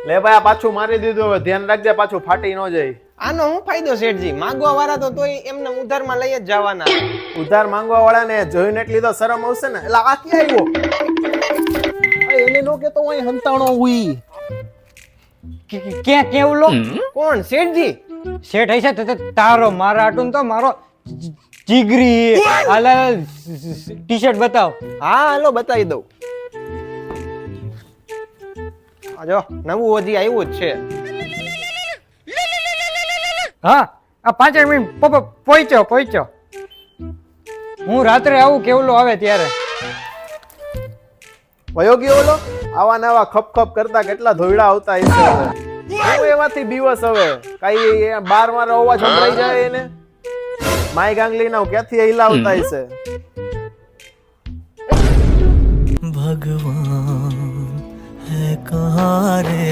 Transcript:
લે ભાઈ આ પાછું મારી દીધું, હવે ધ્યાન રાખજે પાછું ફાટી ન જાય. આનો શું ફાયદો શેઠજી? માંગવા વાળા તો તોય એમને ઉધારમાં લઈ જ જવાના. ઉધાર માંગવા વાળાને જોઈને એટલી તો શરમ આવશે ને. એટલે આ ક્યાં આવ્યો? એને નો કેતો હું અહીં હંતાણો હુઈ. ક્યાં કેવું લો? કોણ શેઠજી? શેઠ હશે તો તારો મારા આટું તો મારો જીગરી. હાલ ટી-શર્ટ બતાવ. હા હાલો બતાવી દઉં. આ જો નવું હજી આવ્યું જ છે. હા આ 5 મિનિટ પહોંચ્યો. હું રાત્રે આવું કેવલો આવે ત્યારે. વયો ગયો ઓલો? આવા નવા ખપ ખપ કરતા કેટલા ધોયડા આવતા હશે હવે. હું એમાંથી બીવસ હવે. કઈ બાર મારો અવાજ સંભળાઈ જાય એને. માય ગાંગલી ના ક્યાંથી હિલાવતા હશે. भगवान है कहाँ रे